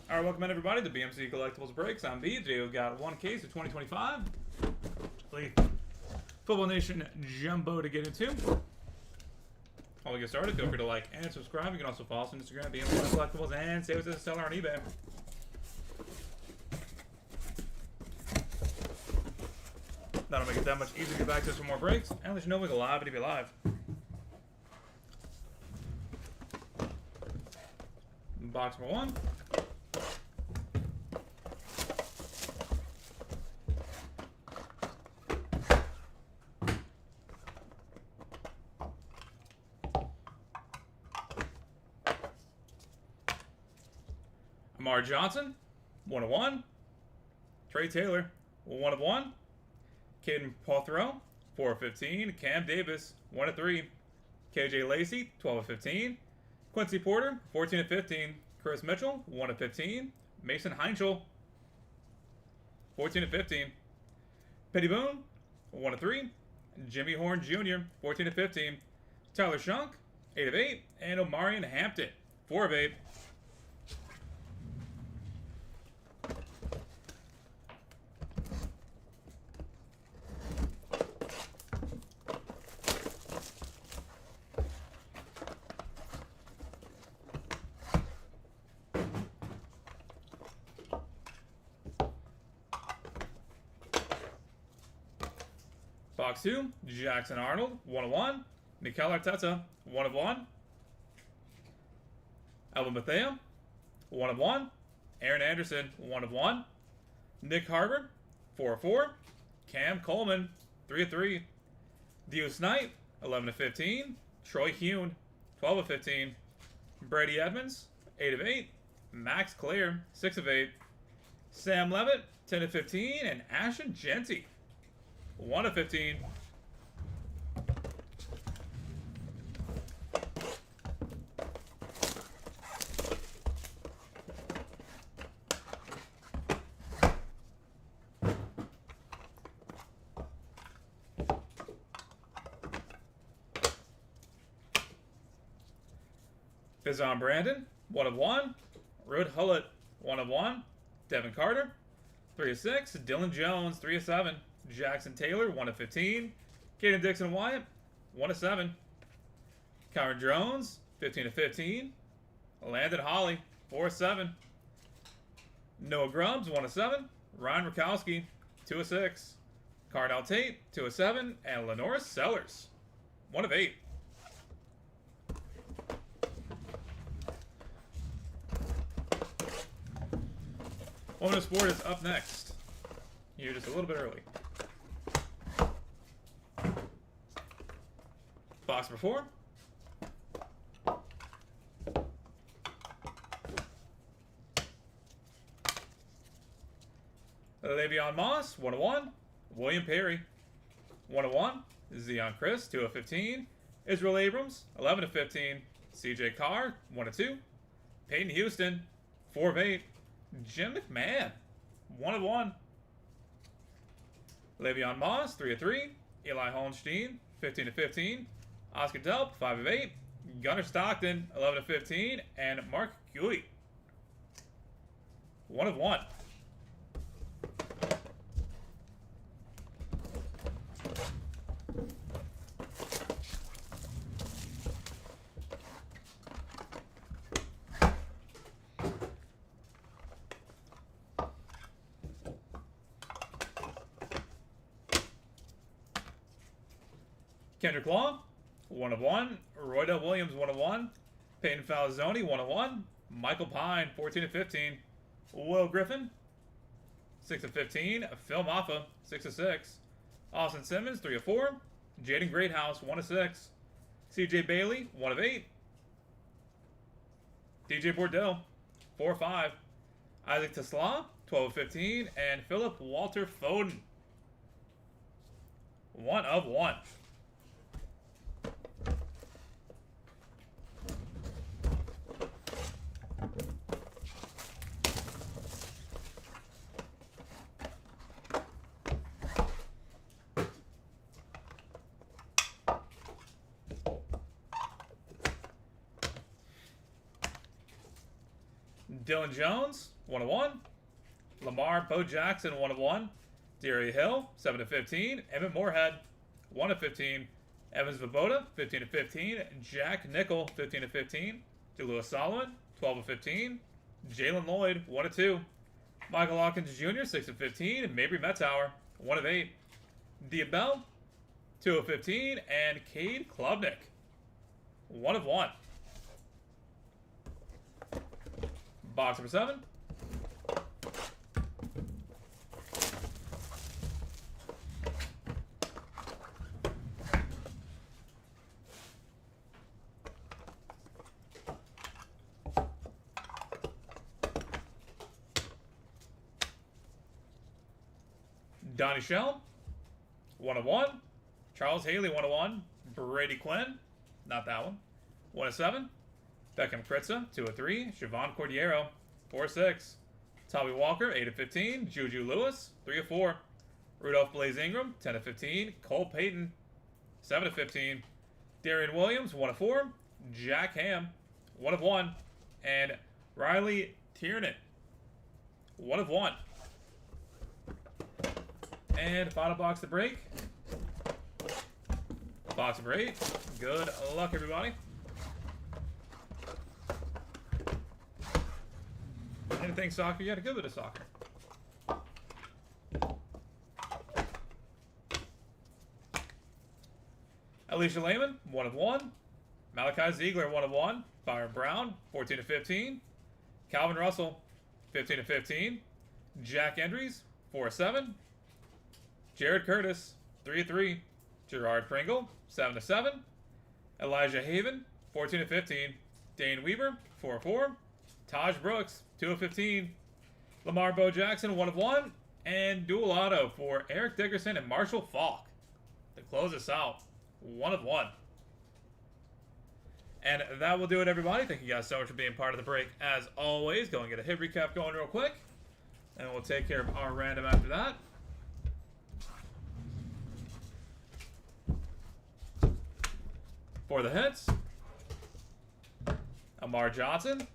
All right, welcome in everybody to BMC Collectibles Breaks. I'm B. Today we've got one case of 2025. Football Nation Jumbo to get into. While we get started, feel free to like and subscribe. You can also follow us on Instagram, BMC Collectibles, and save us as a seller on eBay. That'll make it that much easier to get back to us for more breaks. And let you know we go live and be live. Box number one. Amar Johnson, 1 of 1. Trey Taylor, 1 of 1. Caden Pothrow, 4 of 15. Cam Davis, 1 of 3. KJ Lacey, 12 of 15. Quincy Porter, 14 of 15. Chris Mitchell, 1 of 15. Mason Heinschel, 14 of 15. Petty Boone, 1 of 3. Jimmy Horn Jr., 14 of 15. Tyler Shunk, 8 of 8. And Omarion Hampton, 4 of 8. Box 2, Jackson Arnold, 1 of 1. Mikel Arteta, 1 of 1. Alvin Bethea, 1 of 1. Aaron Anderson, 1 of 1. Nick Harbor, 4 of 4. Cam Coleman, 3 of 3. Deuce Knight, 11 of 15. Troy Hune, 12 of 15. Brady Edmonds, 8 of 8. Max Clare, 6 of 8. Sam Levitt, 10 of 15. And Ashton Genty, 1 of 15. Fizon Brandon, 1 of 1. Rod Hullett, 1 of 1. Devin Carter, 3 of 6. Dylan Jones, 3 of 7. Jackson Taylor, 1 of 15. Caden Dixon Wyatt, 1 of 7. Kyron Jones, 15 of 15. Landon Holly, 4 of 7. Noah Grubbs, 1 of 7. Ryan Rakowski, 2 of 6. Cardell Tate, 2 of 7. And Lenora Sellers, 1 of 8. Women of Sport is up next. You're just a little bit early. Box number 4. Le'Veon Moss, 1 of 1. William Perry, 1 of 1. Zion Chris, 2 of 15. Israel Abrams, 11 of 15. CJ Carr, 1 of 2. Peyton Houston, 4 of 8. Jim McMahon, 1 of 1. Le'Veon Moss, 3 of 3. Eli Holstein, 15 of 15. Oscar Delp, 5 of 8. Gunnar Stockton, 11 of 15. And Mark Huey, 1 of 1. Kendrick Law, 1 of 1. Roydell Williams, 1 of 1. Peyton Falzoni, 1 of 1. Michael Pine, 14 of 15. Will Griffin, 6 of 15. Phil Maffa, 6 of 6. Austin Simmons, 3 of 4. Jaden Greathouse, 1 of 6. CJ Bailey, 1 of 8. DJ Bordeaux, 4 of 5. Isaac Tesla, 12 of 15. And Philip Walter Foden, 1 of 1. Dylan Jones, 1/1. Lamar Bo Jackson, 1/1. Deary Hill, 7/15. Emmett Moorhead, 1/15. Evans Svoboda, 15/15. Jack Nickel, 15/15. DeLewis Solomon, 12/15. Jalen Lloyd, 1/2. Michael Hawkins Jr., 6/15. And Mabry Metzauer, 1/8. Diabell, 2/15. And Cade Klubnik, 1/1. Box number 7. Donnie Shell, 1/1. Charles Haley, 1/1. Brady Quinn, not that one, 1/7. Beckham Kritza, 2/3. Siobhan Cordiero, 4/6. Tommy Walker, 8/15. Juju Lewis, 3/4. Rudolph Blaze Ingram, 10/15. Cole Payton, 7/15. Darian Williams, 1/4. Jack Ham, 1/1. And Riley Tiernan, 1/1. And final box to break. Box number 8. Good luck, everybody. Anything soccer? You had a good bit of soccer. Alicia Lehman, 1/1. Malachi Ziegler, 1/1. Byron Brown, 14/15. Calvin Russell, 15/15. Jack Endries, 4/7. Jared Curtis, 3/3. Gerard Pringle, 7/7. Elijah Haven, 14/15. Dane Weaver, 4/4. Taj Brooks, 2/15. Lamar Bo Jackson, 1/1. And dual auto for Eric Dickerson and Marshall Falk to close us out, 1/1. And that will do it, everybody. Thank you guys so much for being part of the break. As always, go and get a hit recap going real quick. And we'll take care of our random after that. For the hits, Amar Johnson,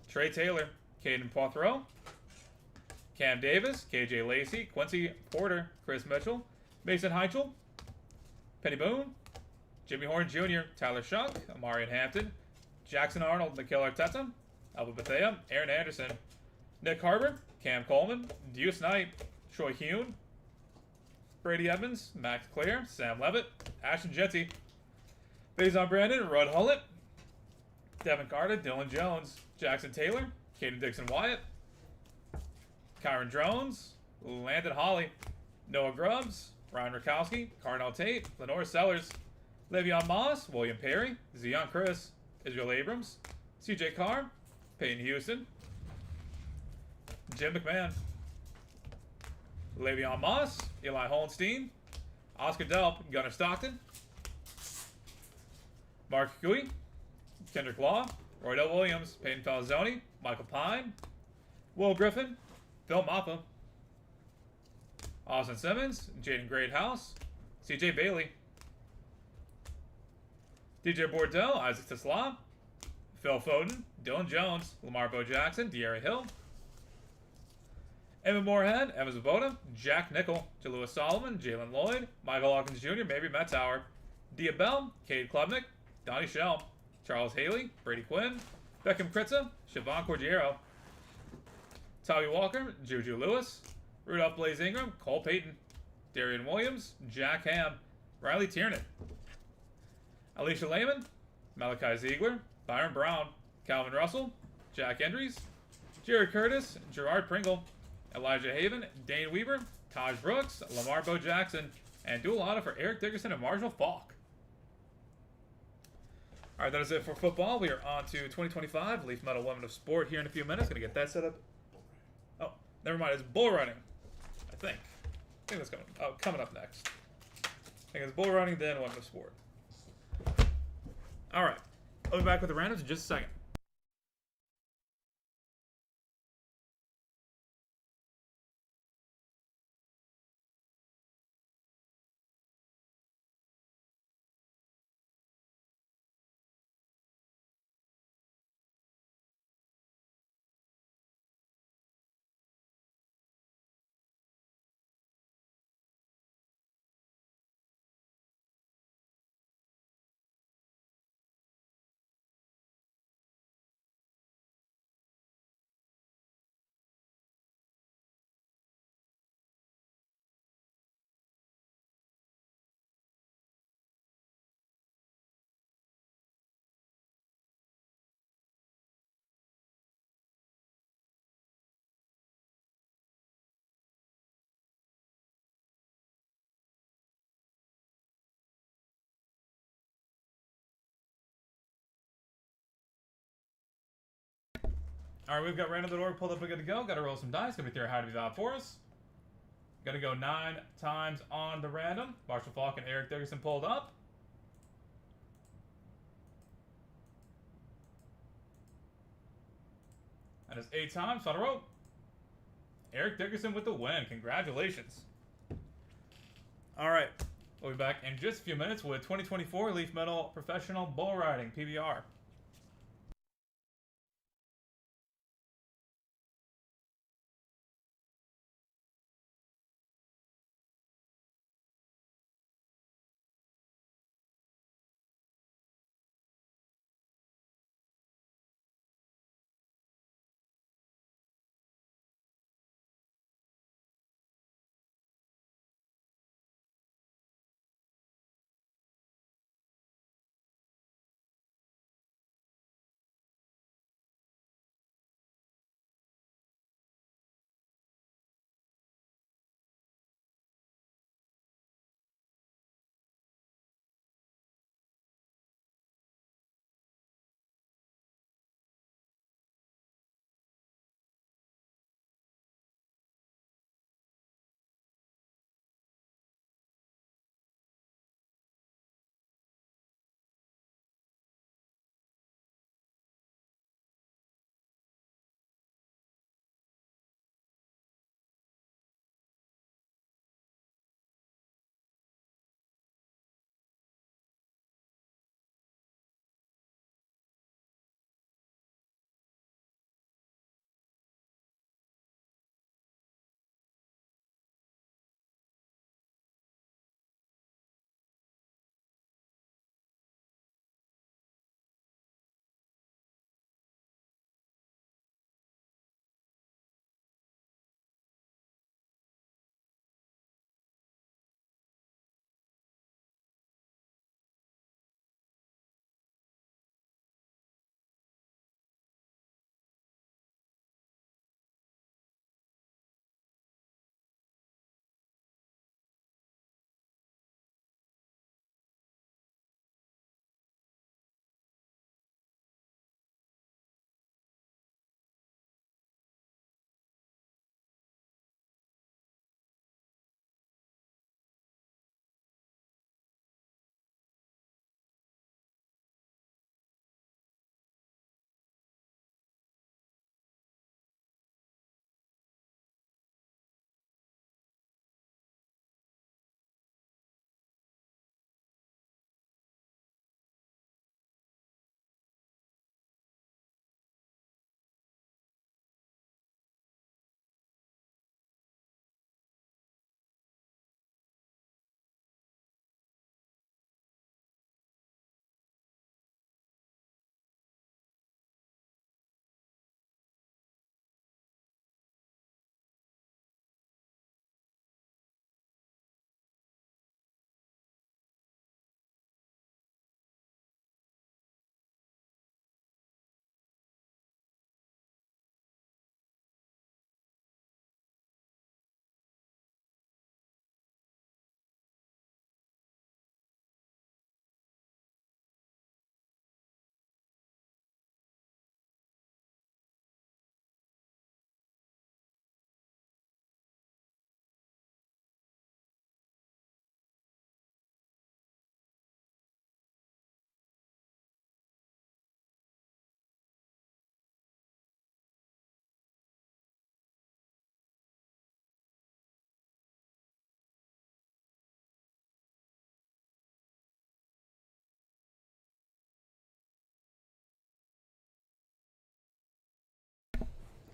Trey Taylor, Caden Pothrow, Cam Davis, KJ Lacey, Quincy Porter, Chris Mitchell, Mason Heichel, Penny Boone, Jimmy Horn Jr., Tyler Shuck, Amarian Hampton, Jackson Arnold, Nikhil Arteta, Alba Bethea, Aaron Anderson, Nick Harbor, Cam Coleman, Deuce Knight, Troy Hune, Brady Evans, Max Clear, Sam Levitt, Ashton Jetty, Faison Brandon, Rudd Hullett, Devin Carter, Dylan Jones, Jackson Taylor, Caden Dixon Wyatt, Kyron Drones, Landon Holly, Noah Grubbs, Ryan Rakowski, Carnell Tate, Lenore Sellers, Le'Veon Moss, William Perry, Zion Chris, Israel Abrams, CJ Carr, Peyton Houston, Jim McMahon, Le'Veon Moss, Eli Holstein, Oscar Delp, Gunnar Stockton, Mark Gui, Kendrick Law, Roydell Williams, Peyton Falzoni, Michael Pine, Will Griffin, Phil Mappa, Austin Simmons, Jaden Greathouse, CJ Bailey, DJ Bordeaux, Isaac Tesla, Phil Foden, Dylan Jones, Lamar Bo Jackson, De'Ara Hill, Emmett Moorhead, Evans Svoboda, Jack Nickel, DeLewis Solomon, Jalen Lloyd, Michael Hawkins Jr., Mabry Metzauer, Diabell, Cade Klubnik, Donnie Shell, Charles Haley, Brady Quinn, Beckham Kritza, Siobhan Cordiero, Tommy Walker, Juju Lewis, Rudolph Blaze Ingram, Cole Payton, Darian Williams, Jack Ham, Riley Tiernan, Alicia Lehman, Malachi Ziegler, Byron Brown, Calvin Russell, Jack Endries, Jared Curtis, Gerard Pringle, Elijah Haven, Dane Weaver, Taj Brooks, Lamar Bo Jackson, and dual auto for Eric Dickerson and Marshall Falk. All right, that is it for football. We are on to 2025 Leaf Metal Women of Sport here in a few minutes. Going to get that set up. Oh, never mind. It's bull running, I think. That's coming up next. I think it's bull running, then Women of Sport. All right. I'll be back with the randoms in just a second. Alright, we've got random.org pulled up and good to go. Got to roll some dice. Gonna be through how to be valid for us. Got to go 9 times on the random. Marshall Falk and Eric Dickerson pulled up. That is 8 times. Final roll. Eric Dickerson with the win. Congratulations. Alright. We'll be back in just a few minutes with 2024 Leaf Metal Professional Bull Riding PBR.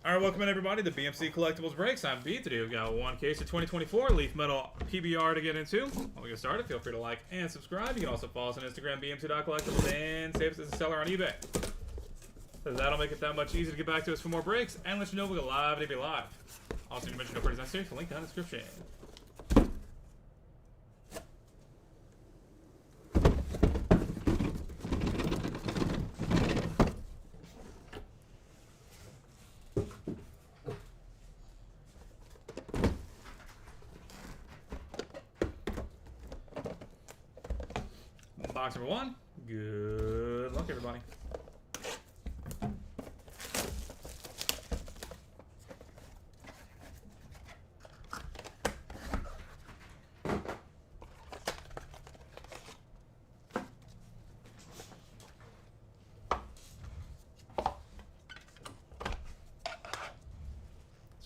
Alright, welcome in everybody to BMC Collectibles Breaks. I'm B. Today we've got one case of 2024 Leaf Metal PBR to get into. While we get started, feel free to like and subscribe. You can also follow us on Instagram, bmc.collectibles, and save us as a seller on eBay. So that'll make it that much easier to get back to us for more breaks and let you know we'll go live to be live. Also, you mention no purchase necessary, link down in the description. Box number 1. Good luck, everybody.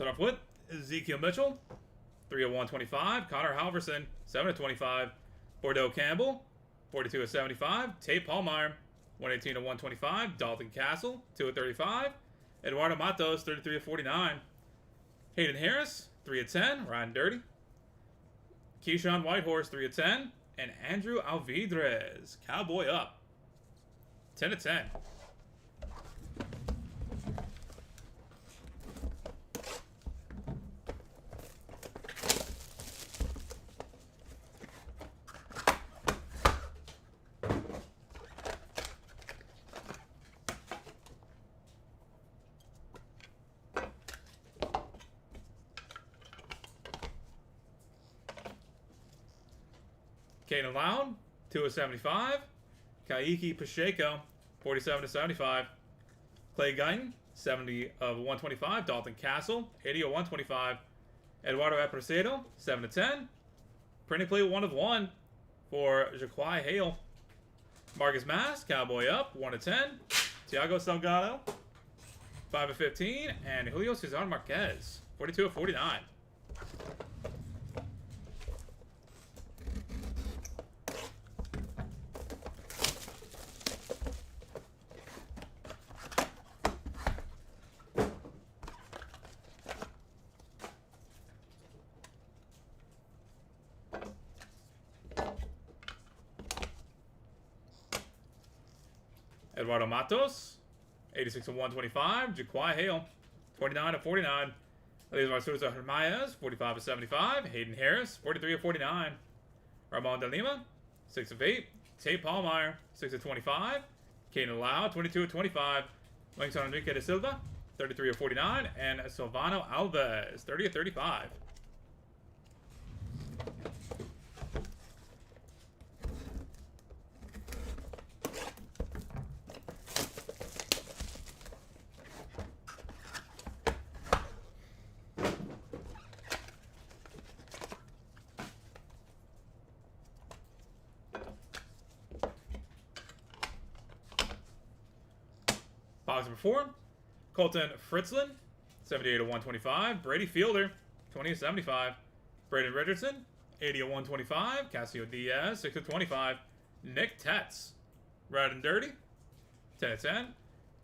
Start off with Ezekiel Mitchell, 3 of 125. Connor Halverson, 7 of 25. Bordeaux Campbell, 42 of 75. Tate Paulmeyer, 118 of 125. Dalton Castle, 2 of 35. Eduardo Matos, 33 of 49. Hayden Harris, 3 of 10. Ryan Dirty. Keyshawn Whitehorse, 3 of 10. And Andrew Alvidrez, Cowboy up, 10 of 10. Caden Loud, 2 of 75. Kaiki Pacheco, 47 of 75. Clay Guyton, 70 of 125. Dalton Castle, 80 of 125. Eduardo Apresedo, 7 of 10. Printing play 1 of 1 for Jaquai Hale. Marcus Mass, Cowboy up, 1 of 10. Thiago Salgado, 5 of 15. And Julio Cesar Marquez, 42 of 49. Eduardo Matos, 86 of 125. Jaquai Hale, 29 of 49. Elias Marsuza Hermayes, 45 of 75. Hayden Harris, 43 of 49. Ramon De Lima, 6 of 8. Tate Paulmeyer, 6 of 25. Caden Lau, 22 of 25. Wingson Enrique de Silva, 33 of 49. And Silvano Alves, 30 of 35. Box number 4, Colton Fritzlin, 78 of 125. Brady Fielder, 20 of 75. Braden Richardson, 80 of 125. Casio Diaz, 6 of 25. Nick Tetz, Red and Dirty, 10 of 10.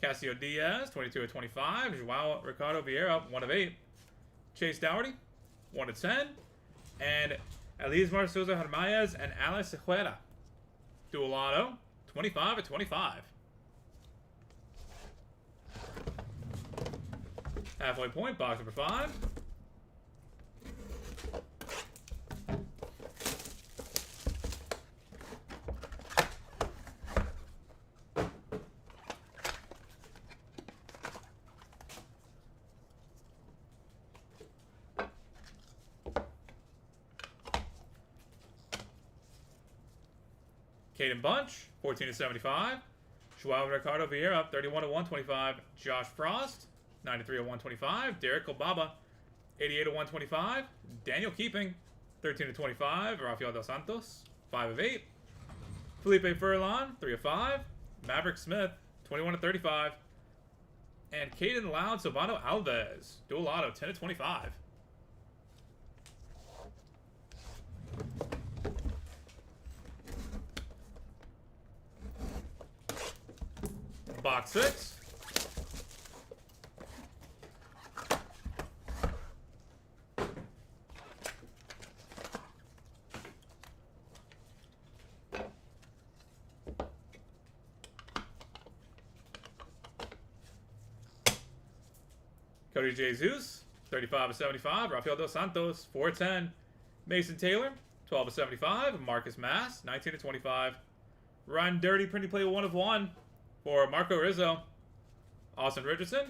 Casio Diaz, 22 of 25. Joao Ricardo Vieira, 1 of 8. Chase Dougherty, 1 of 10. And Elizmar Souza Hermayes and Alex Sejuera, dual auto, 25 of 25. Halfway point, box number 5. Caden Bunch, 14 of 75. Joao Ricardo Vieira, 31 of 125. Josh Frost, 93 of 125. Derek Obaba, 88 of 125. Daniel Keeping, 13 of 25. Rafael Dos Santos, 5 of 8. Felipe Furlan, 3 of 5. Maverick Smith, 21 of 35. And Caden Loud Silvano Alves, dual auto, 10 of 25. Box 6. Cody Jesus, 35 of 75. Rafael Dos Santos, 4 of 10. Mason Taylor, 12 of 75. Marcus Mass, 19 of 25. Ryan Dirty, printing play 1 of 1 for Marco Rizzo. Austin Richardson,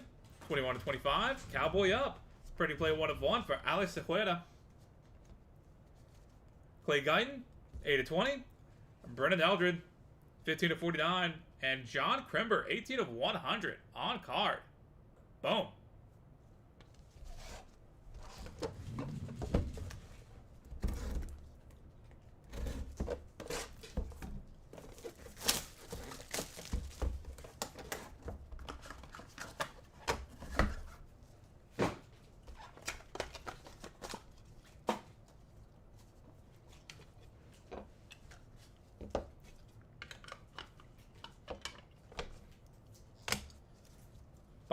21 of 25. Cowboy up, printing play 1 of 1 for Alex Sejuera. Clay Guyton, 8 of 20. Brennan Eldred, 15 of 49. And John Krember, 18 of 100 on card. Boom.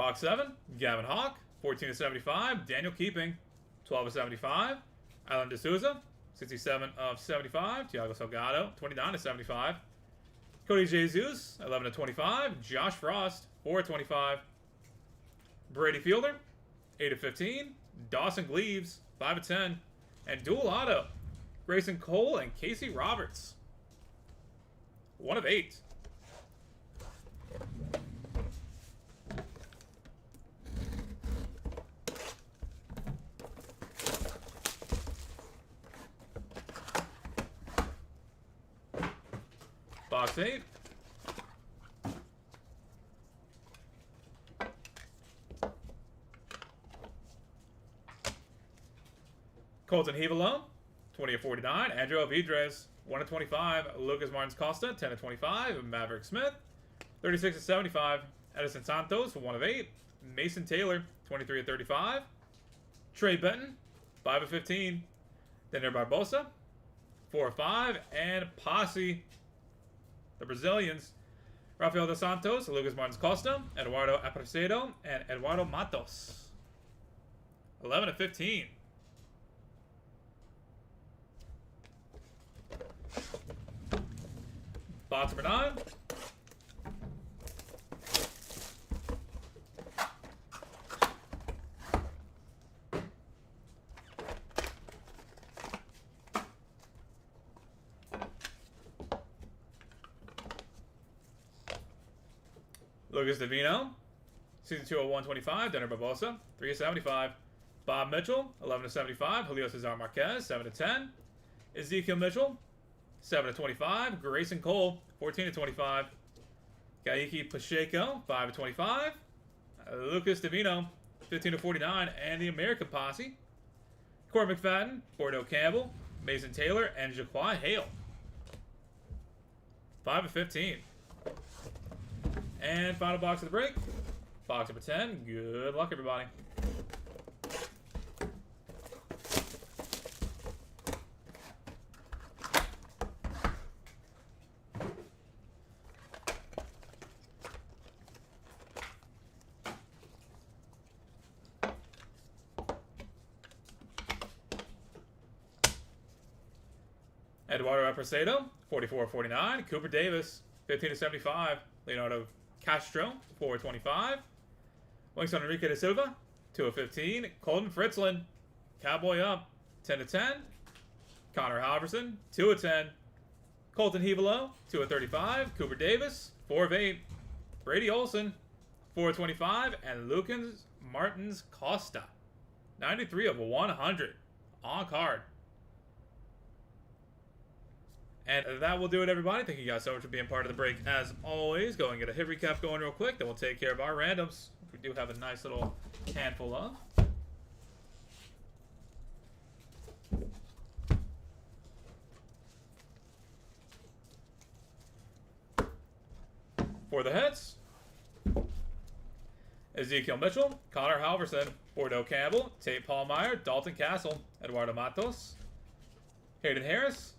Box 7, Gavin Hawk. 14 of 75, Daniel Keeping. 12 of 75, Alan D'Souza. 67 of 75, Thiago Salgado. 29 of 75, Cody Jesus. 11 of 25, Josh Frost. 4 of 25, Brady Fielder. 8 of 15, Dawson Gleaves. 5 of 10, and dual auto, Grayson Cole and Casey Roberts. 1 of 8. Box 8. Colton Hevelo, 20 of 49. Andrew Vidres, 1 of 25. Lucas Martins Costa, 10 of 25. Maverick Smith, 36 of 75. Edison Santos, 1 of 8. Mason Taylor, 23 of 35. Trey Benton, 5 of 15. Daniel Barbosa, 4 of 5. And Posse, the Brazilians, Rafael dos Santos, Lucas Martins Costa, Eduardo Aparecido, and Eduardo Matos. 11 of 15. Box number 9. Lucas Divino, season 2 of 125. Denner Barbosa, 3 of 75. Bob Mitchell, 11 of 75. Julio Cesar Marquez, 7 of 10. Ezekiel Mitchell, 7 of 25. Grayson Cole, 14 of 25. Gaiki Pacheco, 5 of 25. Lucas Divino, 15 of 49. And the American Posse, Court McFadden, Bordeaux Campbell, Mason Taylor, and Jaquai Hale. 5 of 15. And final box of the break. Box number 10. Good luck, everybody. Eduardo Aparecido, 44-49. Cooper Davis, 15-75. Leonardo Castro, 4-25. Wingston Enrique da Silva, 2-15. Colton Fritzland, Cowboy up, 10-10. Connor Halverson, 2-10. Colton Hevelo, 2-35. Cooper Davis, 4-8. Brady Olson, 4-25. And Lucas Martins Costa, 93 of 100 on card. And that will do it, everybody. Thank you guys so much for being part of the break. As always, go and get a hit recap going real quick. Then we'll take care of our randoms. We do have a nice little handful of. For the hits, Ezekiel Mitchell, Connor Halverson, Bordeaux Campbell, Tate Pallmeyer, Dalton Castle, Eduardo Matos, Hayden Harris,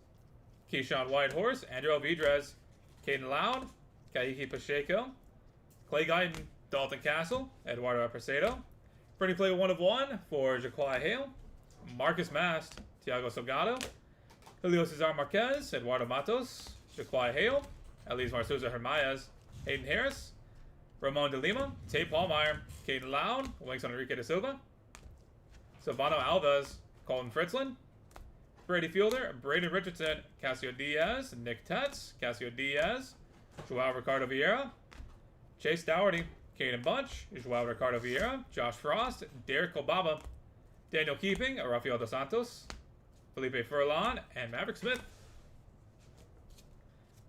Keyshawn Whitehorse, Andrew Vidres, Caden Loud, Gaiki Pacheco, Clay Guyton, Dalton Castle, Eduardo Aparecido. Pretty play 1 of 1 for Jaquai Hale, Marcus Mast, Thiago Salgado, Julio Cesar Marquez, Eduardo Matos, Jaquai Hale, Elise Marsuza Hermayes, Hayden Harris, Ramon de Lima, Tate Pallmeyer, Caden Loud, Wingston Enrique da Silva, Silvano Alves, Colton Fritzland, Brady Fielder, Braden Richardson, Casio Diaz, Nick Tetz, Casio Diaz, Joao Ricardo Vieira, Chase Dougherty, Caden Bunch, Joao Ricardo Vieira, Josh Frost, Derek Obaba, Daniel Keeping, Rafael dos Santos, Felipe Furlan, and Maverick Smith.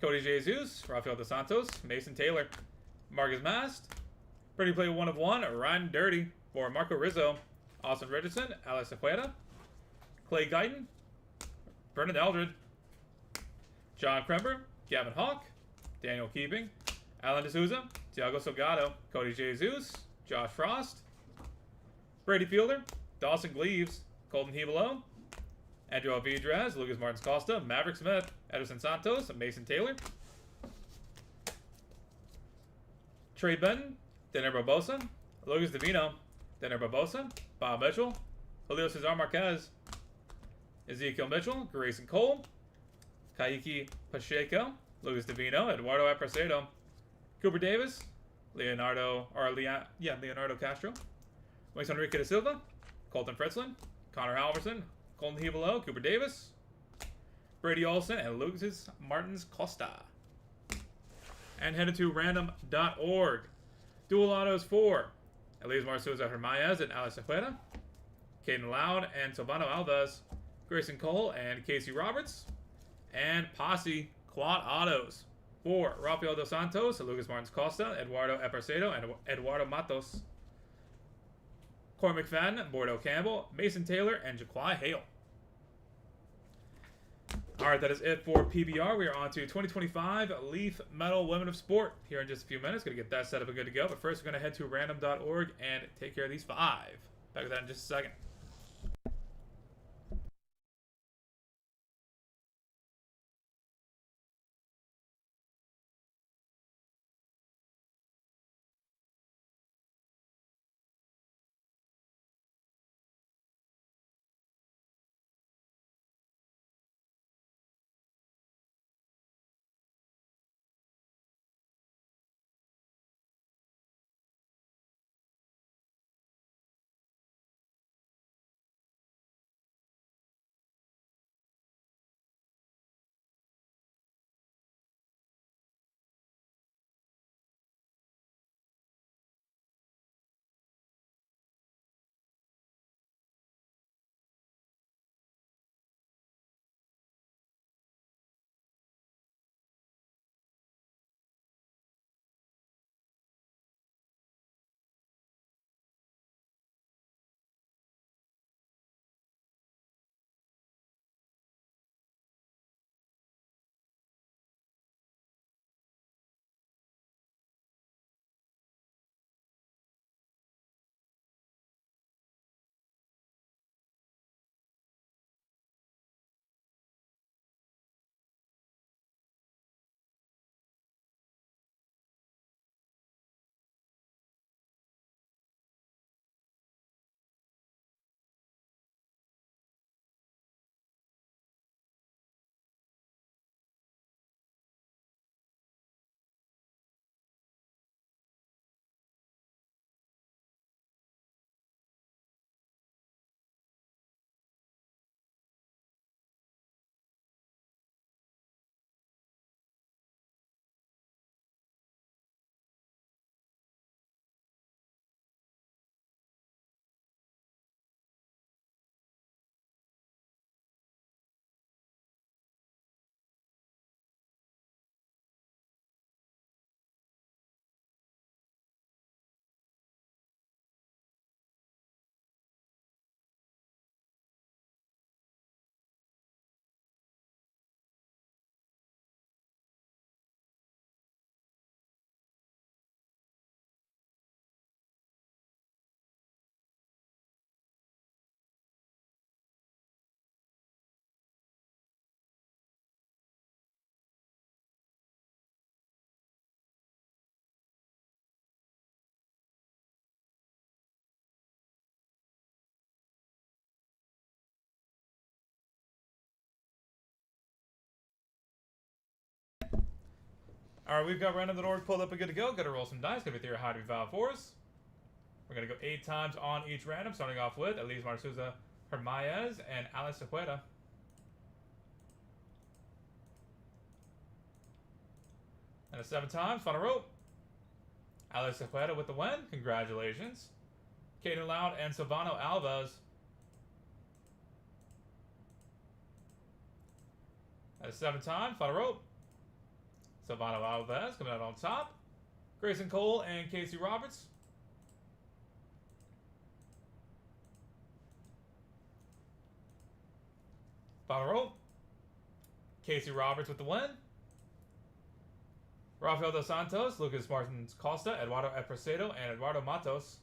Cody Jesus, Rafael dos Santos, Mason Taylor, Marcus Mast. Pretty play 1 of 1, Ryan Dirty for Marco Rizzo, Austin Richardson, Alex Acuera, Clay Guyton, Brendan Eldred, John Krember, Gavin Hawk, Daniel Keeping, Alan D'Souza, Thiago Salgado, Cody Jesus, Josh Frost, Brady Fielder, Dawson Gleaves, Colton Hevelo, Andrew Vidres, Lucas Martins Costa, Maverick Smith, Edison Santos, Mason Taylor, Trey Benton, Denner Barbosa, Lucas Divino, Denner Barbosa, Bob Mitchell, Julio Cesar Marquez, Ezekiel Mitchell, Grayson Cole, Kaiki Pacheco, Lucas Divino, Eduardo Apresedo, Cooper Davis, Leonardo Castro, Luis Enrique da Silva, Colton Fritzland, Connor Halverson, Colton Hevelo, Cooper Davis, Brady Olson, and Lucas Martins Costa. And headed to random.org. Dual autos for Elise Marzuza Hermayez and Alex Ojeda, Caden Loud and Silvano Alves, Grayson Cole and Casey Roberts, and Posse Quad Autos for Rafael Dos Santos, Lucas Martins Costa, Eduardo Epercedo, and Eduardo Matos, Corey McFadden, Bordeaux Campbell, Mason Taylor, and Jaquai Hale. Alright, that is it for PBR. We are on to 2025 Leaf Metal Women of Sport here in just a few minutes. Going to get that set up and good to go. But first, we're going to head to random.org and take care of these 5. Back with that in just a second. Alright, we've got random.org pulled up and good to go. Got to roll some dice. Going to be 3 high to be valid for us. We're going to go 8 times on each random, starting off with Elise Marzuza Hermayez and Alex Ojeda. And 7 times, final row. Alex Ojeda with the win. Congratulations. Caden Loud and Silvano Alves. That is 7 times, final row. Silvano Alves coming out on top. Grayson Cole and Casey Roberts. Final row. Casey Roberts with the win. Rafael Dos Santos, Lucas Martins Costa, Eduardo Epercedo, and Eduardo Matos.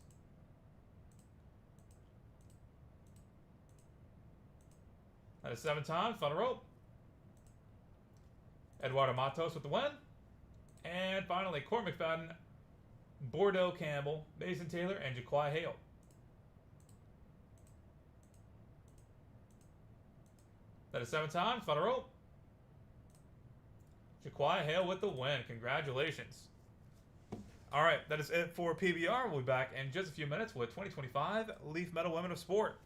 That is 7 times, final row. Eduardo Matos with the win. And finally, Corey McFadden, Bordeaux Campbell, Mason Taylor, and Jaquai Hale. That is 7 times. Final roll. Jaquai Hale with the win. Congratulations. All right, that is it for PBR. We'll be back in just a few minutes with 2025 Leaf Metal Women of Sport.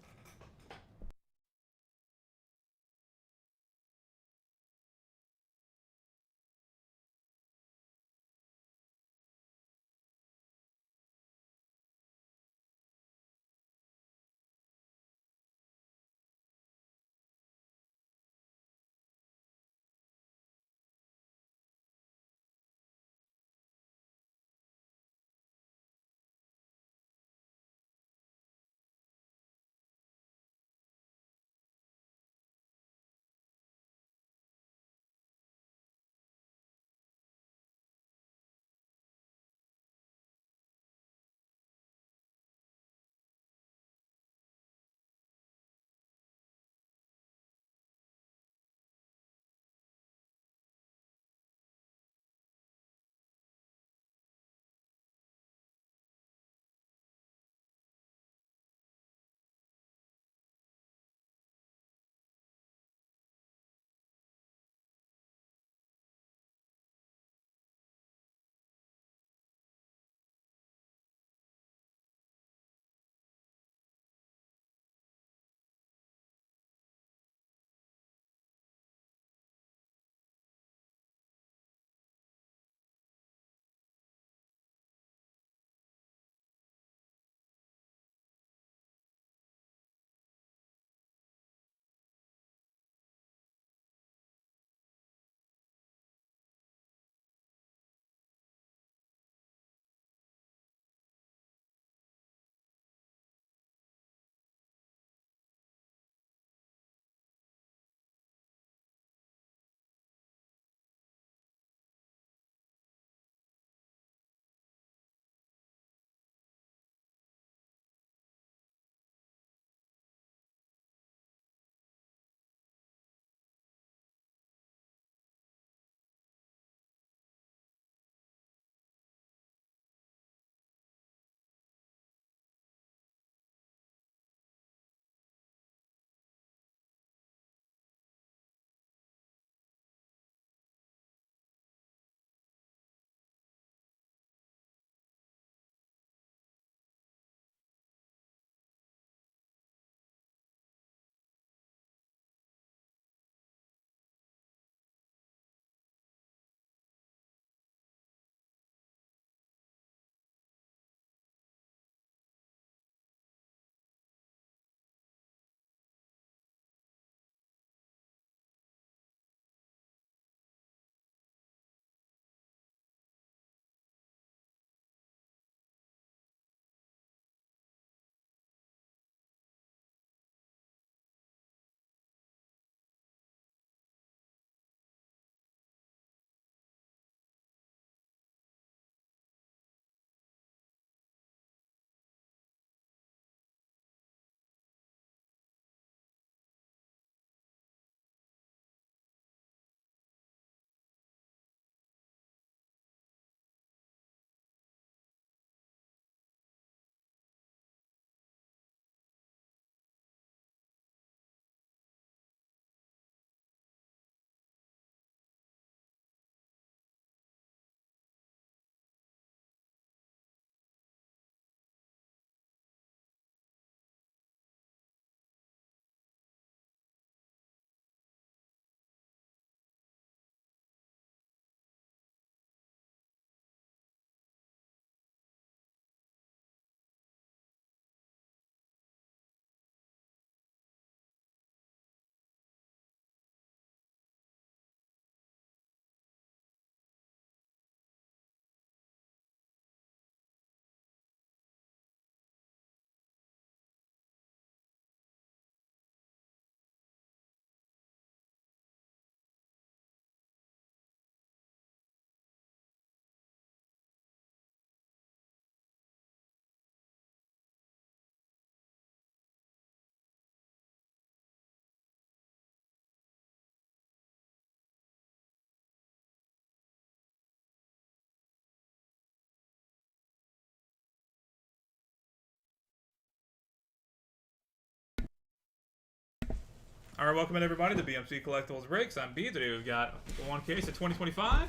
All right, welcome in everybody to BMC Collectibles Breaks. I'm B. Today we've got one case of 2025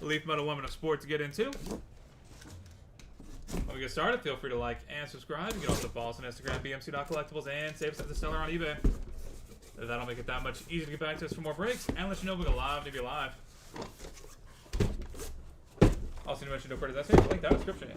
Leaf Metal Women of Sport to get into. When we get started, feel free to like and subscribe. You can also follow us on Instagram, bmc.collectibles, and save us at the seller on eBay. That'll make it that much easier to get back to us for more breaks and let you know we go live to be live. Also, you mentioned no credit. That's it. Link down in the description.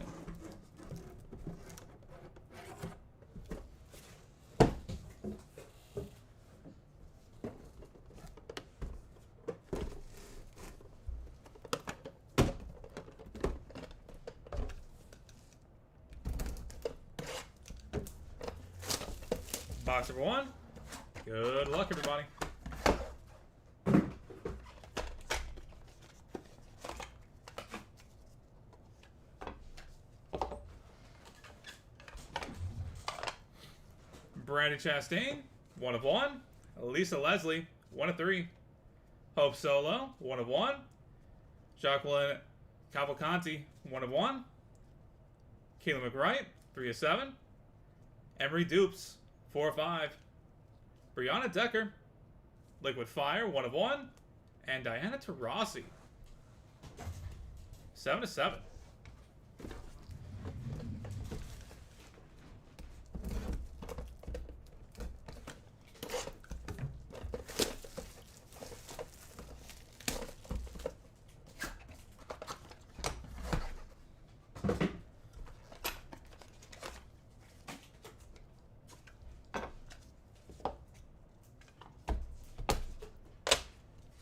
Box number 1. Good luck, everybody. Brandon Chastain, 1 of 1. Lisa Leslie, 1 of 3. Hope Solo, 1 of 1. Jacqueline Cavalcanti, 1 of 1. Keelan McWright, 3 of 7. Emery Dupes, 4 of 5. Brianna Decker, Liquid Fire, 1 of 1. And Diana Taurasi, 7 of 7.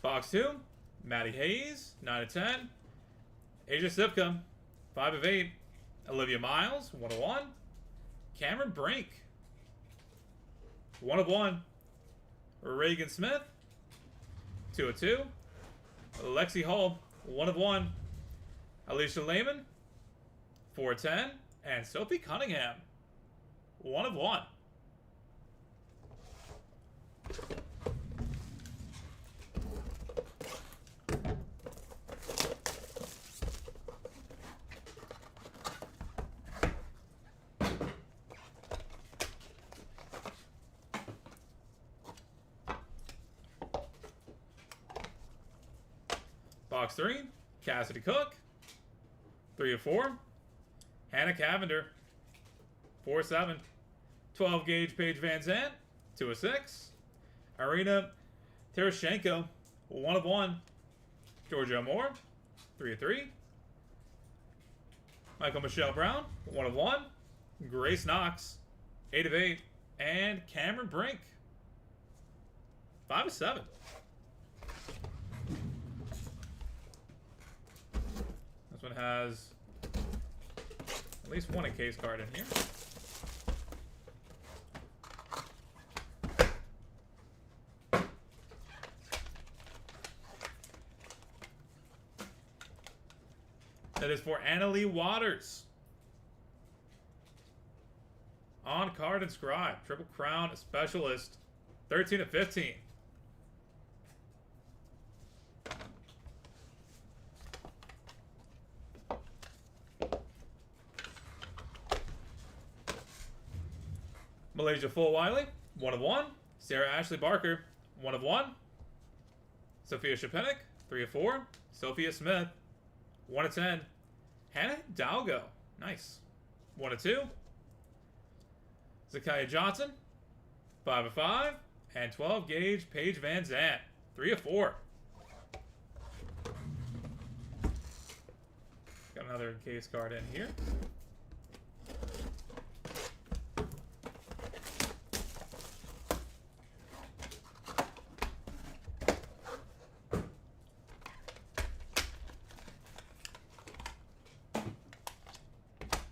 Box 2, Maddie Hayes, 9 of 10. Asia Sipka, 5 of 8. Olivia Miles, 1 of 1. Cameron Brink, 1 of 1. Reagan Smith, 2 of 2. Lexi Hull, 1 of 1. Alicia Lehman, 4 of 10. And Sophie Cunningham, 1 of 1. Box 3, Cassidy Cook, 3 of 4. Hannah Cavender, 4 of 7. 12 gauge Paige Van Zandt, 2 of 6. Arena Tereshchenko, 1 of 1. Georgia Moore, 3 of 3. Michael Michelle Brown, 1 of 1. Grace Knox, 8 of 8. And Cameron Brink, 5 of 7. This one has at least one encased card in here. That is for Annalie Waters. On card inscribed. Triple Crown Specialist. 13 of 15. Malaysia Full Wiley, 1 of 1. Sarah Ashley Barker, 1 of 1. Sophia Shapenik, 3 of 4. Sophia Smith, 1 of 10. Hannah Dalgo, nice, 1 of 2. Zakiya Johnson, 5 of 5. And 12 gauge Paige Van Zandt, 3 of 4. Got another case card in here.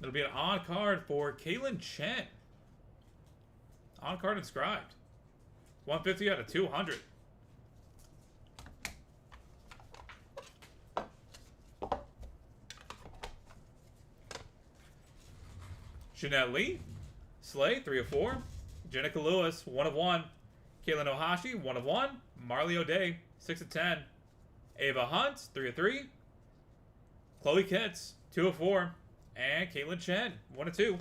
It'll be an on card for Kaylin Chen. On card inscribed. 150 out of 200. Jeanette Lee, Slay, 3 of 4. Jenica Lewis, 1 of 1. Kaylin Ohashi, 1 of 1. Marley O'Day, 6 of 10. Ava Hunt, 3 of 3. Chloe Kitts, 2 of 4. And Caitlin Chen, 1 of 2.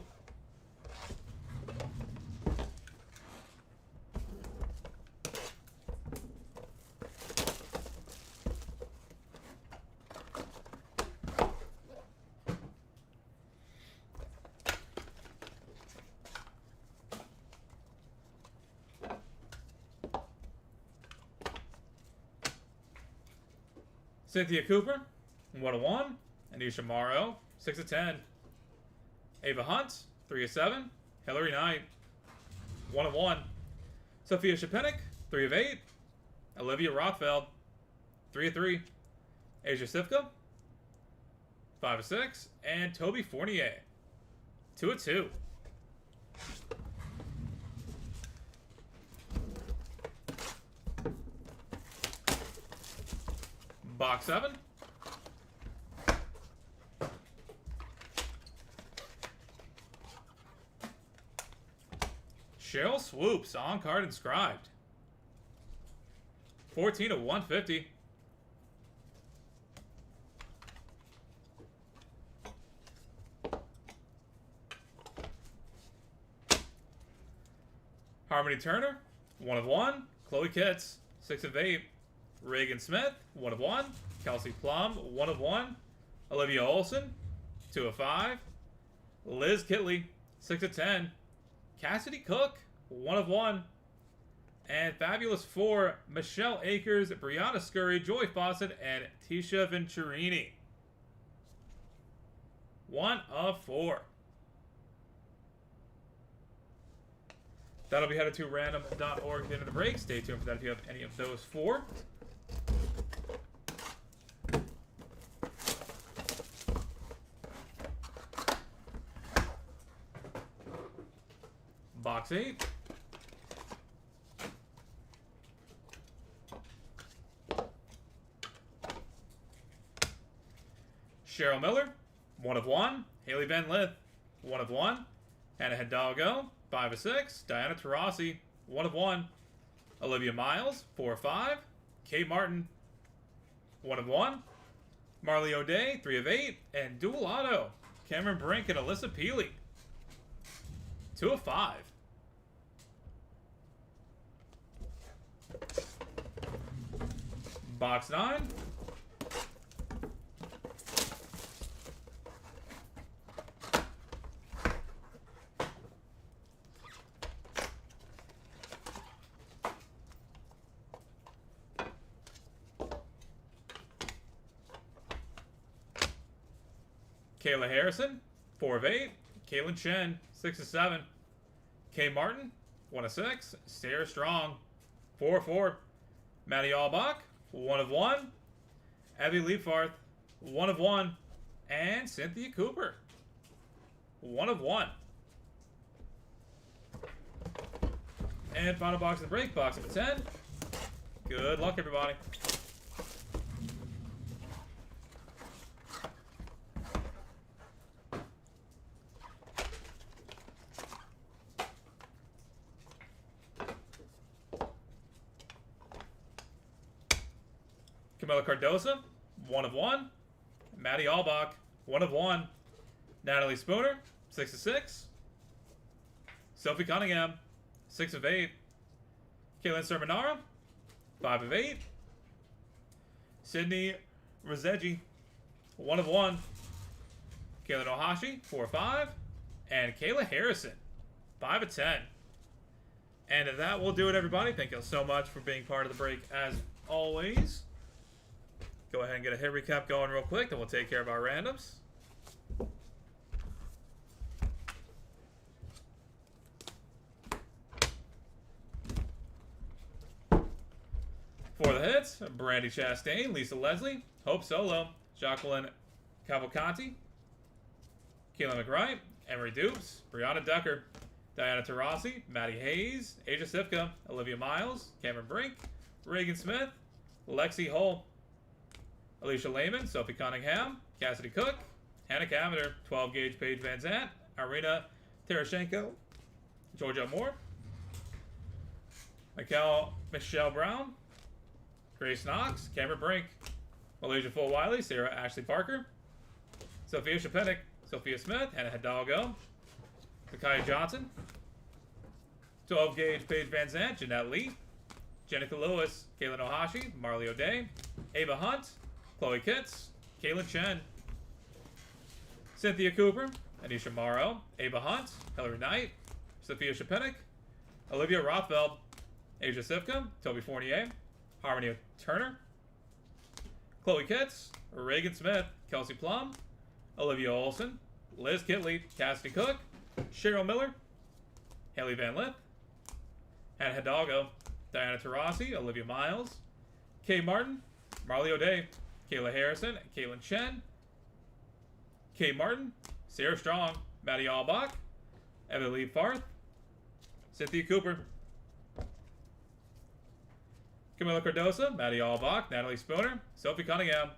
Cynthia Cooper, 1/1. Anisha Morrow, 6/10. Ava Hunt, 3/7. Hillary Knight, 1/1. Sophia Shapenik, 3/8. Olivia Rothfeld, 3/3. Asia Sifka, 5/6. And Toby Fournier, 2/2. Box 7. Cheryl Swoops, on card inscribed. 14/150. Harmony Turner, 1/1. Chloe Kitts, 6/8. Reagan Smith, 1/1. Kelsey Plum, 1/1. Olivia Olson, 2/5. Liz Kitley, 6/10. Cassidy Cook, 1/1. And Fabulous 4, Michelle Akers, Brianna Scurry, Joy Fawcett, and Tisha Venturini. 1/4. That'll be headed to random.org at the end of the break. Stay tuned for that if you have any of those 4. Box 8. Cheryl Miller, 1/1. Haley Van Lith, 1/1. Hannah Hidalgo, 5/6. Diana Taurasi, 1/1. Olivia Miles, 4/5. Kate Martin, 1/1. Marley O'Day, 3/8. And Dual Auto, Cameron Brink and Alyssa Peely, 2/5. Box 9. Kayla Harrison, 4/8. Kaylin Chen, 6/7. Kay Martin, 1/6. Sarah Strong, 4/4. Maddie Albach, 1/1. Abby Leafarth, 1/1. And Cynthia Cooper, 1/1. And final box of the break, box of 10. Good luck, everybody. Camila Cardosa, 1/1. Maddie Albach, 1/1. Natalie Spooner, 6/6. Sophie Cunningham, 6/8. Kaylin Sermonara, 5/8. Sydney Rozegi, 1/1. Kaylin Ohashi, 4/5. And Kayla Harrison, 5/10. And that will do it, everybody. Thank you so much for being part of the break, as always. Go ahead and get a hit recap going real quick, then we'll take care of our randoms. For the hits, Brandy Chastain, Lisa Leslie, Hope Solo, Jacqueline Cavalcanti, Keelan McWright, Emery Dupes, Brianna Decker, Diana Taurasi, Maddie Hayes, Asia Sifka, Olivia Miles, Cameron Brink, Reagan Smith, Lexi Hull, Alicia Lehman, Sophie Cunningham, Cassidy Cook, Hannah Cavender, 12 gauge Paige Van Zandt, Irina Terashenko, Georgia Moore, Michelle Brown, Grace Knox, Cameron Brink, Malaysia Full Wiley, Sarah Ashley Parker, Sophia Shapenik, Sophia Smith, Hannah Hidalgo, Micaiah Johnson, 12 gauge Paige Van Zandt, Jeanette Lee, Jenica Lewis, Kaylin Ohashi, Marley O'Day, Ava Hunt, Chloe Kitts, Kaylin Chen, Cynthia Cooper, Anisha Morrow, Ava Hunt, Hillary Knight, Sophia Shapenik, Olivia Rothfeld, Asia Sifka, Toby Fournier, Harmony Turner, Chloe Kitts, Reagan Smith, Kelsey Plum, Olivia Olson, Liz Kitley, Cassidy Cook, Cheryl Miller, Haley Van Lith, Hannah Hidalgo, Diana Taurasi, Olivia Miles, Kay Martin, Marley O'Day, Kayla Harrison, Caitlin Chen, Kay Martin, Sarah Strong, Maddie Albach, Emily Farth, Cynthia Cooper, Camila Cardosa, Maddie Albach, Natalie Spooner, Sophie Cunningham,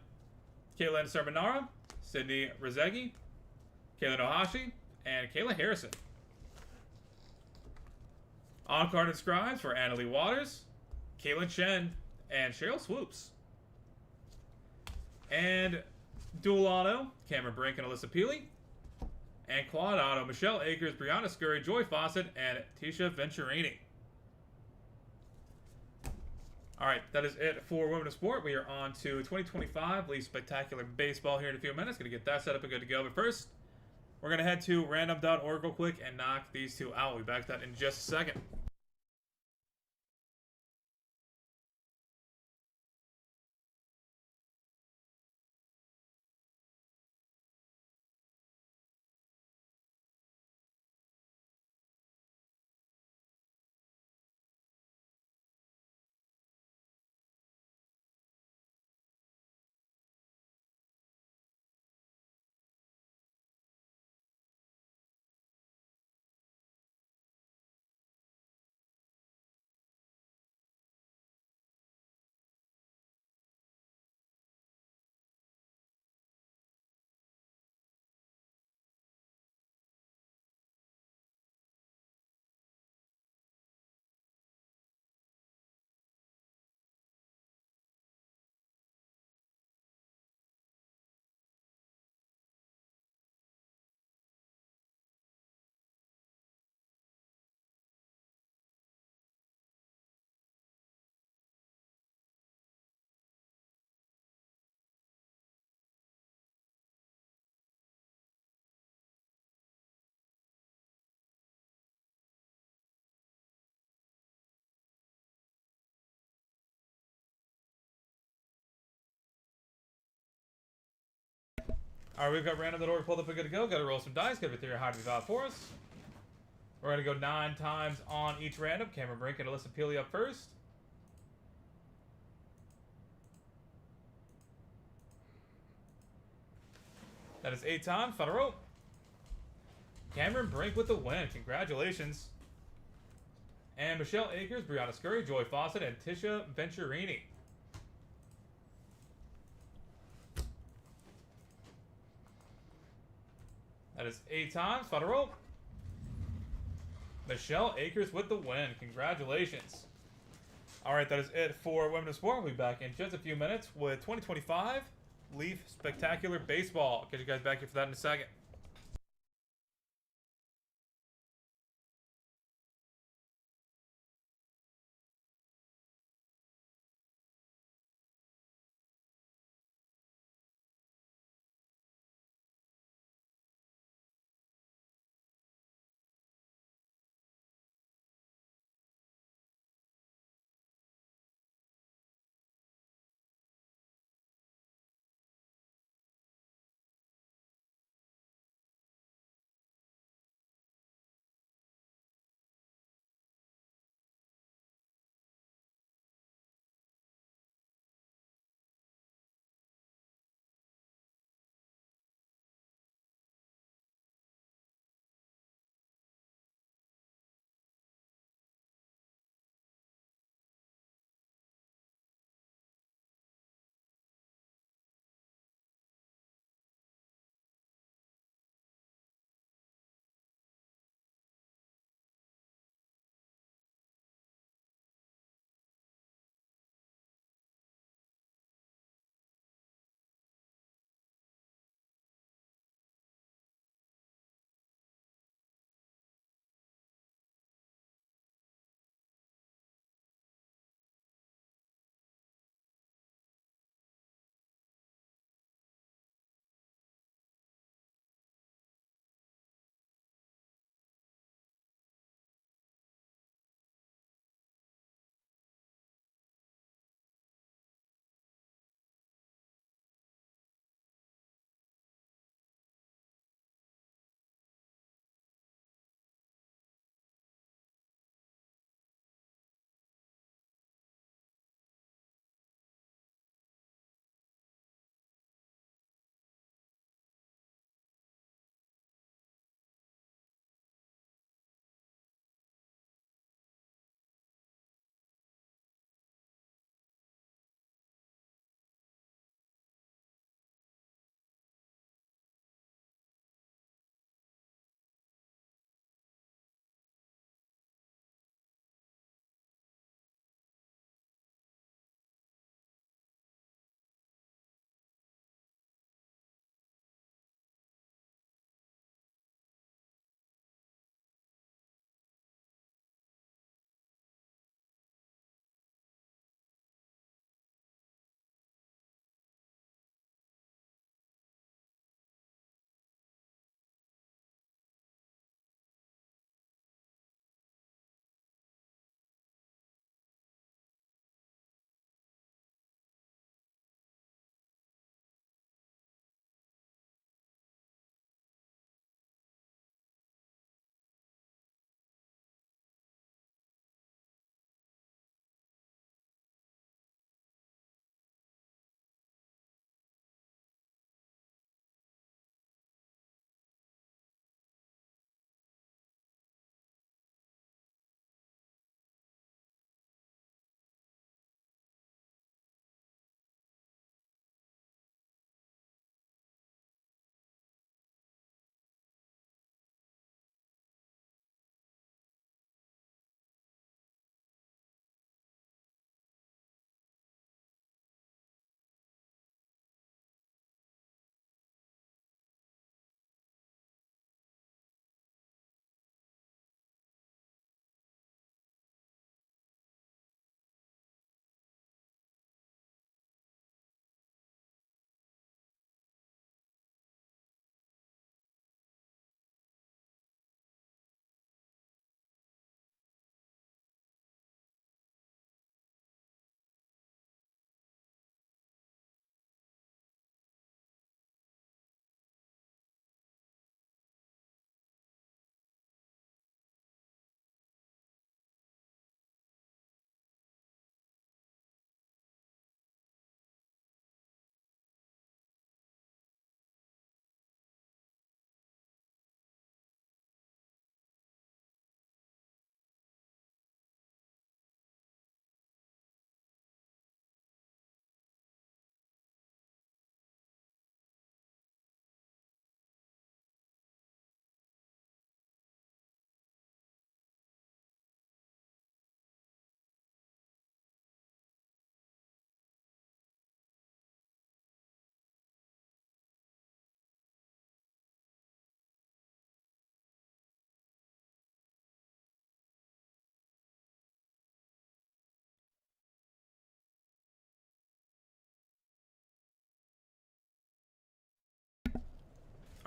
Caitlin Sermonara, Sydney Rezegi, Kaylin Ohashi, and Kayla Harrison. On-card inscribes for Annalie Waters, Caitlin Chen, and Cheryl Swoops. And dual auto, Cameron Brink and Alyssa Peely. And quad auto, Michelle Akers, Brianna Scurry, Joy Fawcett, and Tisha Venturini. Alright, that is it for Women of Sport. We are on to 2025 Leaf Spectacular Baseball here in a few minutes. Going to get that set up and good to go. But first, we're going to head to random.org real quick and knock these two out. We'll be back to that in just a second. Alright, we've got random.org pulled up and good to go. Got to roll some dice. Got to be theory high to be valid for us. We're going to go 9 times on each random. Cameron Brink and Alyssa Peely up first. That is 8 times. Final roll. Cameron Brink with the win. Congratulations. And Michelle Akers, Brianna Scurry, Joy Fawcett, and Tisha Venturini. That is 8 times. Final roll. Michelle Akers with the win. Congratulations. Alright, that is it for Women of Sport. We'll be back in just a few minutes with 2025 Leaf Spectacular Baseball. Get you guys back here for that in a second.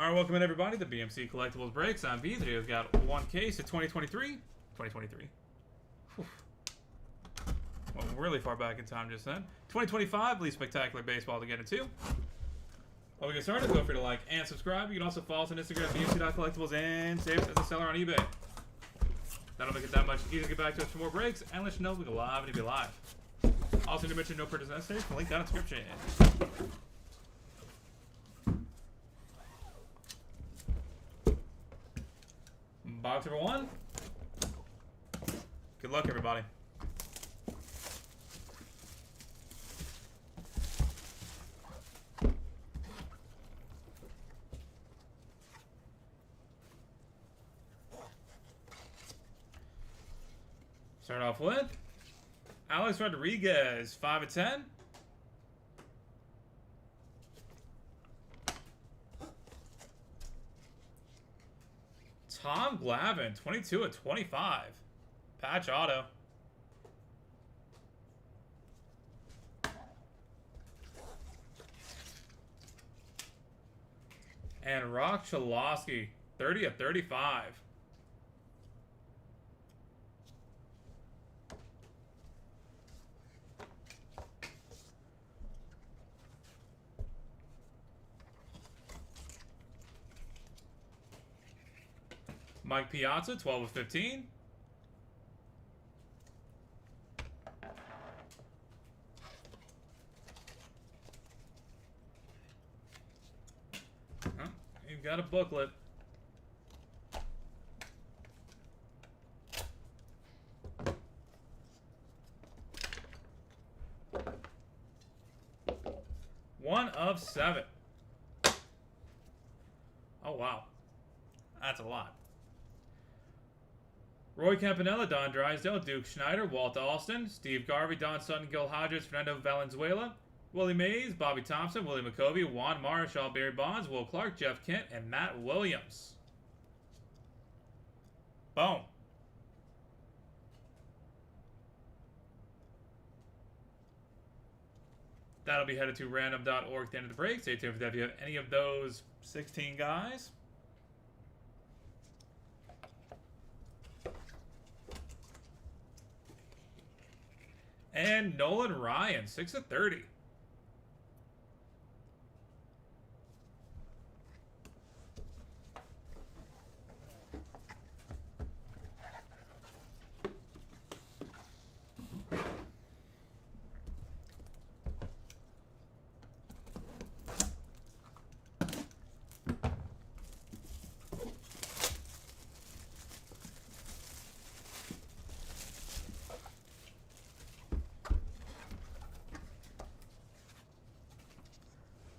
Alright, welcome in everybody to BMC Collectibles Breaks. I'm V. Today's got one case of 2023. 2023. Whew. Well, really far back in time just then. 2025, least spectacular baseball to get into. While we get started, feel free to like and subscribe. You can also follow us on Instagram, bmc.collectibles, and save us as a seller on eBay. That'll make it that much easier to get back to us for more breaks and let you know we go live and to be live. Also, to mention no purchase necessary, you can link down in the description. Box number 1. Good luck, everybody. Starting off with Alex Rodriguez, 5 of 10. Tom Glavine, 22 of 25. Patch auto. And Rock Chalosky, 30 of 35. Mike Piazza, 12 of 15. Oh, you've got a booklet. One of 7. Oh, wow. That's a lot. Roy Campanella, Don Drysdale, Duke Schneider, Walt Alston, Steve Garvey, Don Sutton, Gil Hodges, Fernando Valenzuela, Willie Mays, Bobby Thompson, Willie McCovey, Juan Marichal, Barry Bonds, Will Clark, Jeff Kent, and Matt Williams. Boom. That'll be headed to random.org at the end of the break. Stay tuned for that if you have any of those 16 guys. And Nolan Ryan, 6 of 30.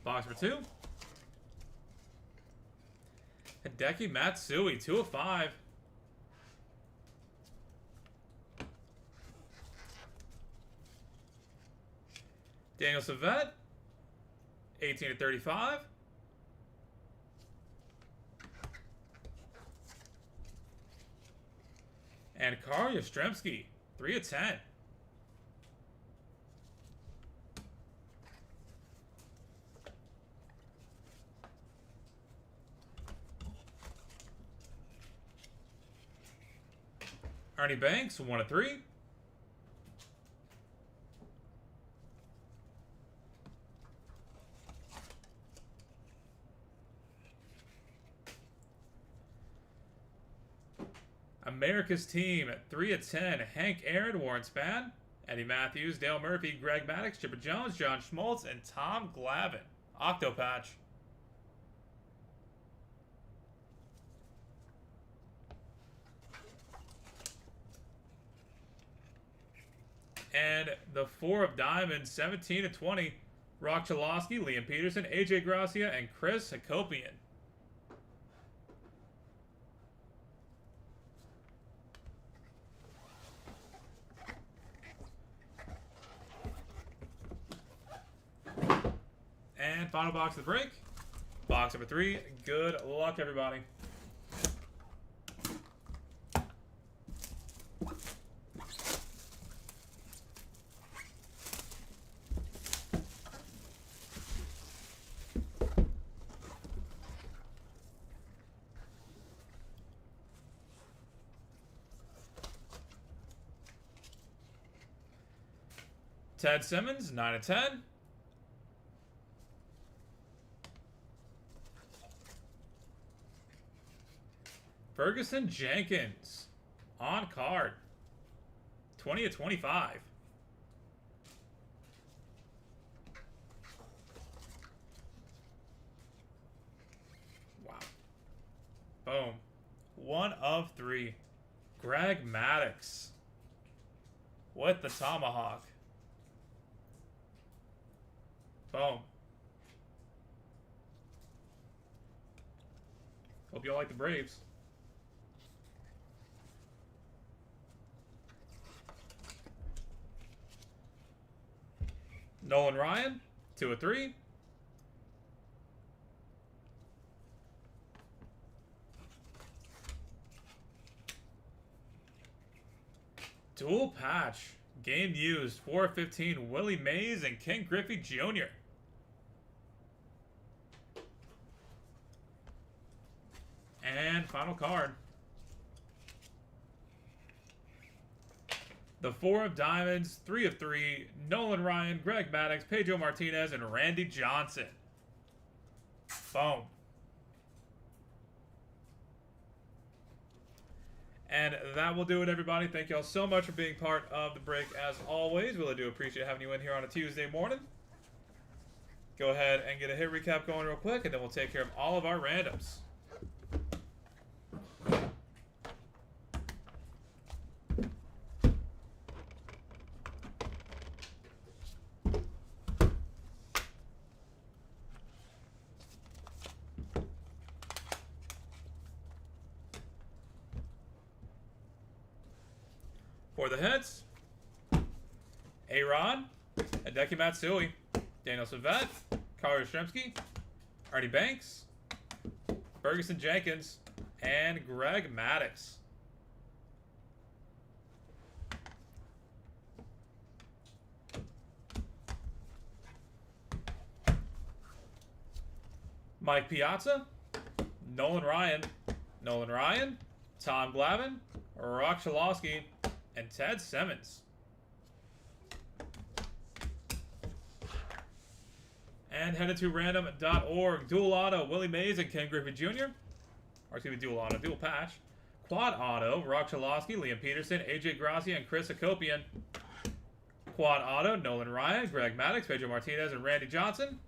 Box number 2. Hideki Matsui, 2 of 5. Daniel Savette, 18 of 35. And Carl Yastrzemski, 3 of 10. Ernie Banks, 1 of 3. America's Team at 3 of 10. Hank Aaron, Warren Spahn, Eddie Matthews, Dale Murphy, Greg Maddux, Chipper Jones, John Schmaltz, and Tom Glavine. Octopatch. And the 4 of Diamonds, 17 of 20. Rock Chalosky, Liam Peterson, AJ Gracia, and Chris Hakopian. And final box of the break. Box number 3. Good luck, everybody. Ted Simmons, 9 of 10. Ferguson Jenkins on card, 20 of 25. Wow. Boom. 1 of 3. Greg Maddux with the tomahawk. Boom. Hope y'all like the Braves. Nolan Ryan, 2 of 3. Dual patch. Game used. 4 of 15. Willie Mays and Ken Griffey Jr. And final card. The 4 of diamonds. 3 of 3. Nolan Ryan, Greg Maddux, Pedro Martinez, and Randy Johnson. Boom. And that will do it, everybody. Thank you all so much for being part of the break, as always. Really do appreciate having you in here on a Tuesday morning. Go ahead and get a hit recap going real quick, and then we'll take care of all of our randoms. For the hits, A-Rod, Hideki Matsui, Daniel Savette, Carl Yastrzemski, Ernie Banks, Ferguson Jenkins, and Greg Maddux. Mike Piazza, Nolan Ryan, Tom Glavine, Rock Chalosky, and Ted Simmons. And headed to random.org. Dual auto, Willie Mays and Ken Griffey Jr. Or excuse me, dual auto, dual patch. Quad auto, Rock Chalosky, Liam Peterson, AJ Gracia, and Chris Akopian. Quad auto, Nolan Ryan, Greg Maddux, Pedro Martinez, and Randy Johnson.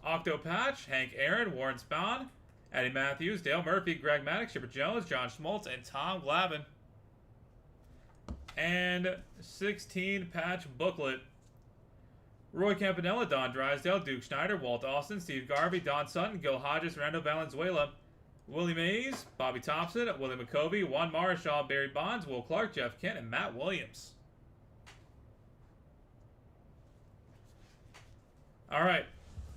Octo patch, Hank Aaron, Warren Spahn, Eddie Matthews, Dale Murphy, Greg Maddux, Chipper Jones, John Schmaltz, and Tom Glavine. And 16 patch booklet. Roy Campanella, Don Drysdale, Duke Schneider, Walt Austin, Steve Garvey, Don Sutton, Gil Hodges, Randall Valenzuela, Willie Mays, Bobby Thompson, Willie McCovey, Juan Marichal, Barry Bonds, Will Clark, Jeff Kent, and Matt Williams. All right.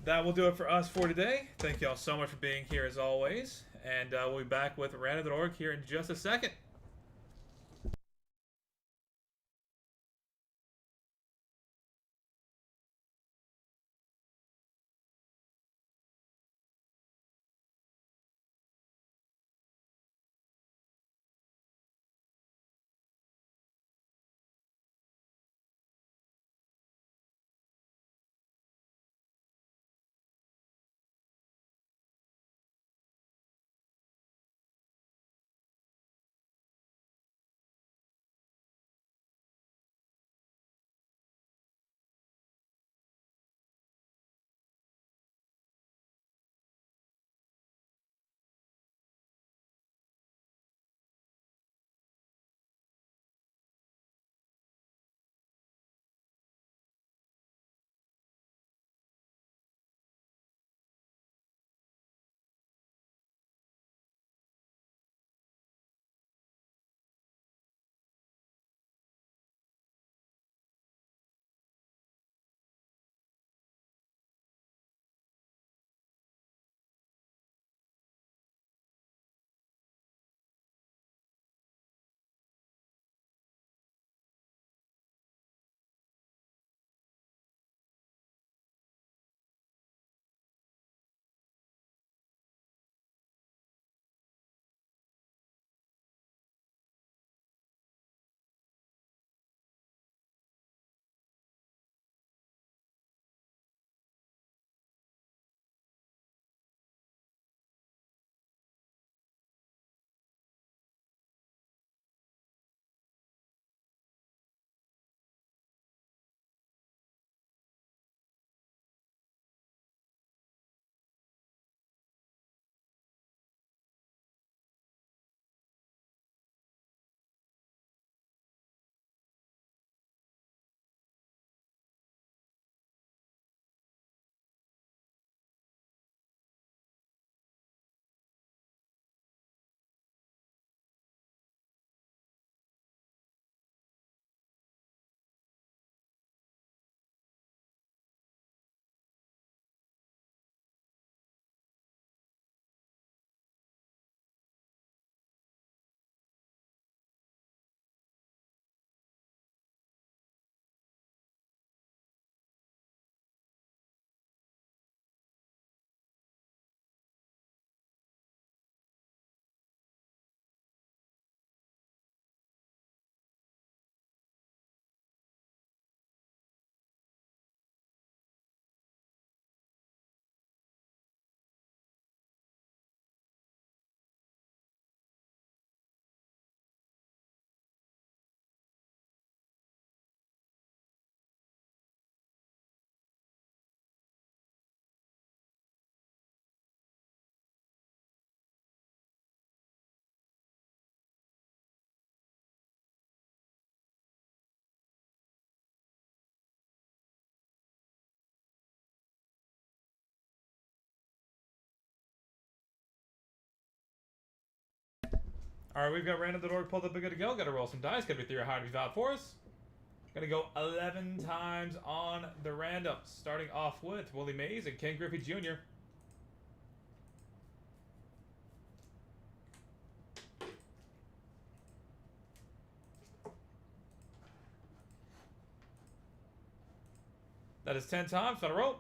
That will do it for us for today. Thank you all so much for being here as always. And we'll be back with random.org here in just a second. Alright, we've got random.org pulled up and good to go. Gotta roll some dice. Gotta be 3 or higher to be valid for us. Gonna go 11 times on the randoms. Starting off with Willie Mays and Ken Griffey Jr. That is 10 times. On a roll.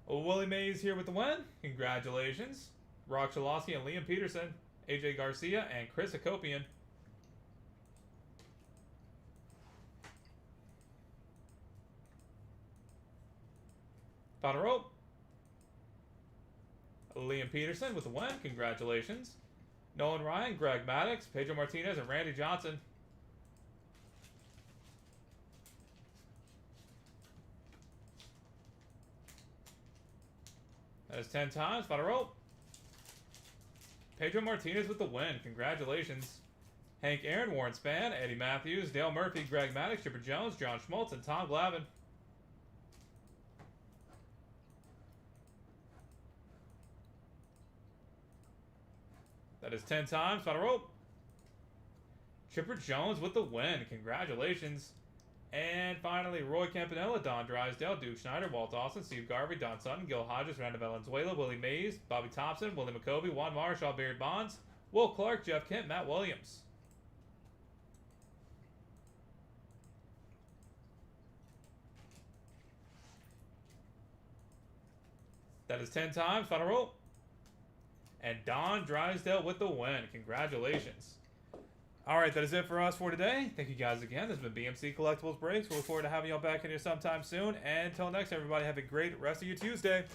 Willie Mays here with the win. Congratulations. Rock Chalosky and Liam Peterson. AJ Garcia and Chris Akopian. Final roll. Liam Peterson with the win. Congratulations. Nolan Ryan, Greg Maddox, Pedro Martinez, and Randy Johnson. That is 10 times. Final roll. Pedro Martinez with the win. Congratulations. Hank Aaron, Warren Spann, Eddie Matthews, Dale Murphy, Greg Maddox, Chipper Jones, John Schmaltz, and Tom Glavin. That is 10 times. Final roll. Chipper Jones with the win. Congratulations. And finally, Roy Campanella, Don Drysdale, Duke Schneider, Walt Austin, Steve Garvey, Don Sutton, Gil Hodges, Randall Valenzuela, Willie Mays, Bobby Thompson, Willie McCovey, Juan Marshall, Beard Bonds, Will Clark, Jeff Kent, Matt Williams. That is 10 times. Final roll. And Don Drysdale with the win. Congratulations. All right, that is it for us for today. Thank you guys again. This has been BMC Collectibles Breaks. We look forward to having y'all back in here sometime soon. And until next, everybody, have a great rest of your Tuesday.